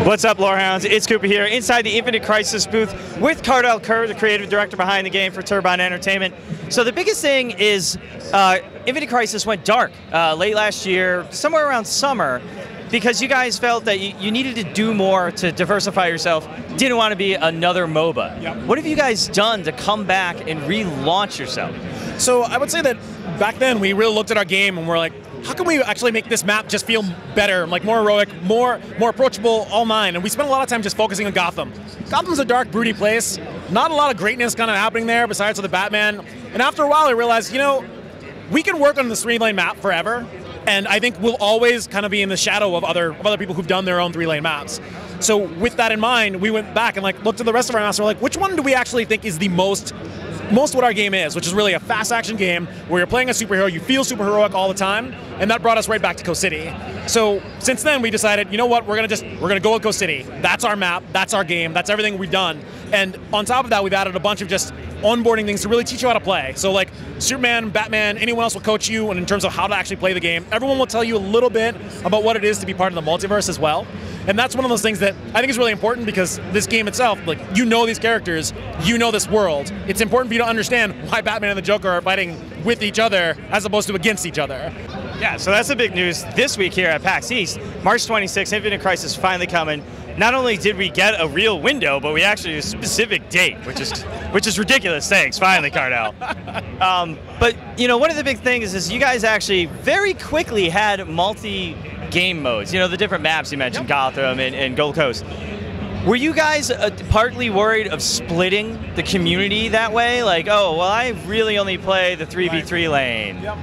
What's up, Lorehounds? It's Cooper here, inside the Infinite Crisis booth with Cardell Kerr, the creative director behind the game for Turbine Entertainment. So the biggest thing is Infinite Crisis went dark late last year, somewhere around summer, because you guys felt that you needed to do more to diversify yourself, didn't want to be another MOBA. Yep. What have you guys done to come back and relaunch yourself? So I would say that back then we really looked at our game and we're like, how can we actually make this map just feel better, like more heroic, more approachable, all nine? And we spent a lot of time just focusing on Gotham. Gotham's a dark, broody place. Not a lot of greatness kind of happening there besides for the Batman. And after a while I realized, you know, we can work on this 3-lane map forever, and I think we'll always kind of be in the shadow of other people who've done their own 3-lane maps. So with that in mind, we went back and like looked at the rest of our maps and we're like, which one do we actually think is the most what our game is, which is really a fast action game where you're playing a superhero, you feel super heroic all the time, and that brought us right back to Coast City. So since then we decided, you know what, we're gonna go with Coast City. That's our map, that's our game, that's everything we've done. And on top of that, we've added a bunch of just onboarding things to really teach you how to play. So like Superman, Batman, anyone else will coach you, and in terms of how to actually play the game. Everyone will tell you a little bit about what it is to be part of the multiverse as well. And that's one of those things that I think is really important, because this game itself, like, you know these characters, you know this world. It's important for you to understand why Batman and the Joker are fighting with each other as opposed to against each other. Yeah, so that's the big news this week here at PAX East. March 26th, Infinite Crisis finally coming. Not only did we get a real window, but we actually have a specific date, which is ridiculous. Thanks, finally, Cardell. But you know, one of the big things is you guys actually very quickly had multi-game modes. You know, the different maps you mentioned, yep. Gotham and Gold Coast. Were you guys partly worried of splitting the community that way? Like, oh, well, I really only play the 3v3 lane. Yep.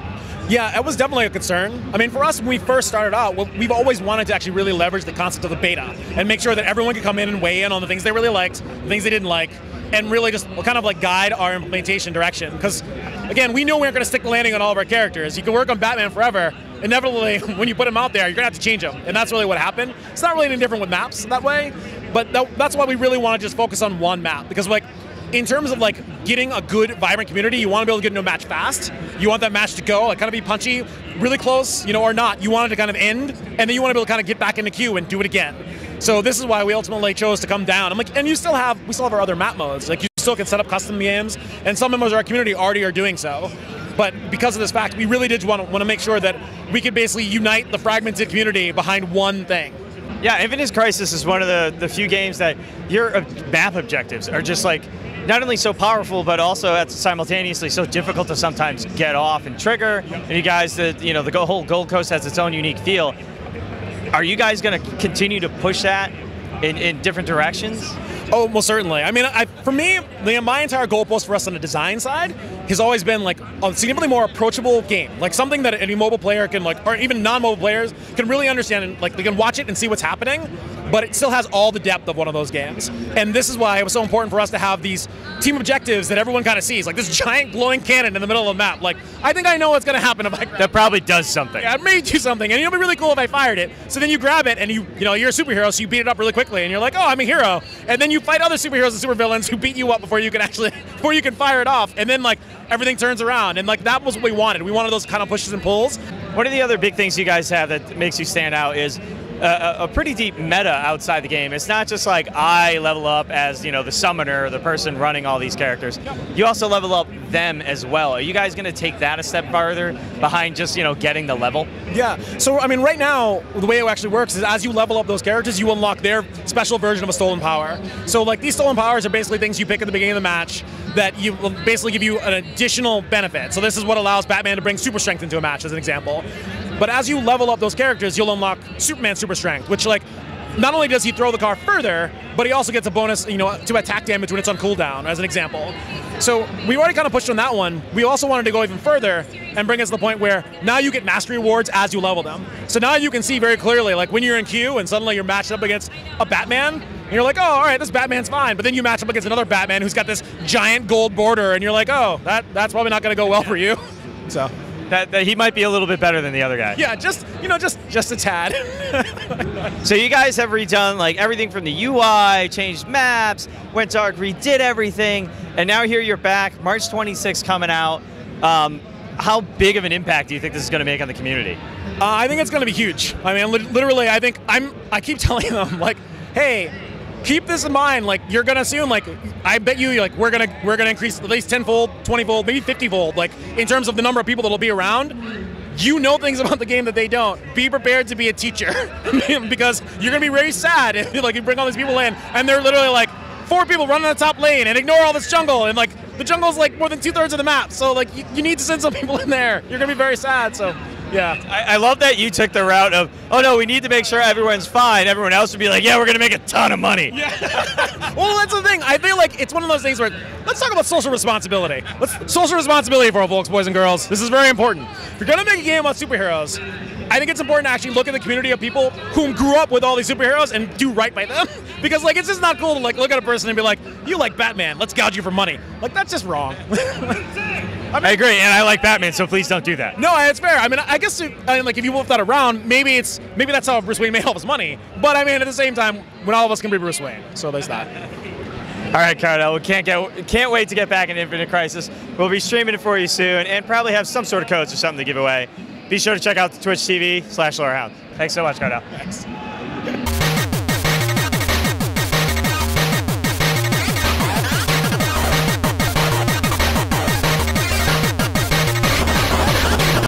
Yeah, it was definitely a concern. I mean, for us, when we first started out, we've always wanted to actually really leverage the concept of the beta and make sure that everyone could come in and weigh in on the things they really liked, the things they didn't like, and really just kind of like guide our implementation direction. Because, again, we knew we weren't going to stick the landing on all of our characters. You can work on Batman forever. Inevitably, when you put him out there, you're going to have to change him. And that's really what happened. It's not really any different with maps that way, but that's why we really want to just focus on one map. Because, like, in terms of like getting a good, vibrant community, you want to be able to get into a match fast. You want that match to go, like kind of be punchy, really close, you know, or not. You want it to kind of end, and then you want to be able to kind of get back in the queue and do it again. So this is why we ultimately chose to come down. I'm like, and we still have our other map modes. Like you still can set up custom games, and some members of our community already are doing so. But because of this fact, we really did want to make sure that we could basically unite the fragmented community behind one thing. Yeah, Infinite Crisis is one of the few games that your map objectives are just like, not only so powerful, but also simultaneously so difficult to sometimes get off and trigger. And you guys, the whole Gold Coast has its own unique feel. Are you guys going to continue to push that in different directions? Oh, most certainly. I mean, for me, my entire goalpost for us on the design side has always been like a significantly more approachable game, like something that any mobile player can, like, or even non-mobile players can really understand, and like they can watch it and see what's happening, but it still has all the depth of one of those games. And this is why it was so important for us to have these team objectives that everyone kind of sees, like this giant glowing cannon in the middle of the map. Like, I think I know what's going to happen if I grab that. Probably does something. Yeah, it may do something, and it'll be really cool if I fired it. So then you grab it, and you know you're a superhero, so you beat it up really quickly, and you're like, oh, I'm a hero. And then you fight other superheroes and supervillains who beat you up before you can fire it off, and then like everything turns around, and like that was what we wanted. We wanted those kind of pushes and pulls. One of the other big things you guys have that makes you stand out is a pretty deep meta outside the game. It's not just like I level up as, you know, the summoner, the person running all these characters. You also level up them as well. Are you guys going to take that a step farther behind just, you know, getting the level? Yeah. So I mean, right now the way it actually works is as you level up those characters, you unlock their special version of a stolen power. So like these stolen powers are basically things you pick at the beginning of the match that you will basically give you an additional benefit. So this is what allows Batman to bring super strength into a match, as an example. But as you level up those characters, you'll unlock Superman super strength, which, like, not only does he throw the car further, but he also gets a bonus, you know, to attack damage when it's on cooldown, as an example. So we already kind of pushed on that one. We also wanted to go even further and bring us to the point where now you get mastery awards as you level them. So now you can see very clearly, like when you're in queue and suddenly you're matched up against a Batman, and you're like, oh, all right, this Batman's fine. But then you match up against another Batman who's got this giant gold border, and you're like, oh, that's probably not going to go well for you. So. That he might be a little bit better than the other guy. Yeah, just a tad. So you guys have redone like everything from the UI, changed maps, went dark, redid everything, and now here you're back. March 26th coming out. How big of an impact do you think this is going to make on the community? I think it's going to be huge. I mean, literally, I keep telling them, like, hey, keep this in mind. Like, you're gonna soon, like, I bet you, like, we're gonna increase at least 10-fold, 20-fold, maybe 50-fold, like, in terms of the number of people that'll be around. You know things about the game that they don't. Be prepared to be a teacher because you're gonna be very sad if like you bring all these people in and they're literally like 4 people running the top lane and ignore all this jungle, and like the jungle's like more than 2/3 of the map. So like you need to send some people in there. You're gonna be very sad. So yeah. I love that you took the route of, oh no, we need to make sure everyone's fine. Everyone else would be like, yeah, we're gonna make a ton of money. Yeah. Well, that's the thing. I feel like it's one of those things where let's talk about social responsibility. Social responsibility for all folks, boys and girls. This is very important. If you're gonna make a game about superheroes, I think it's important to actually look at the community of people who grew up with all these superheroes and do right by them. Because like it's just not cool to like look at a person and be like, you like Batman, let's gouge you for money. Like that's just wrong. I agree, and I like Batman, so please don't do that. No, it's fair. I mean, I guess like if you move that around, maybe that's how Bruce Wayne made all his money. But I mean, at the same time, when all of us can be Bruce Wayne, so there's that. All right, Cardell, we can't wait to get back in Infinite Crisis. We'll be streaming it for you soon, and probably have some sort of codes or something to give away. Be sure to check out the Twitch TV /LoreHound. Thanks so much, Cardell. Thanks.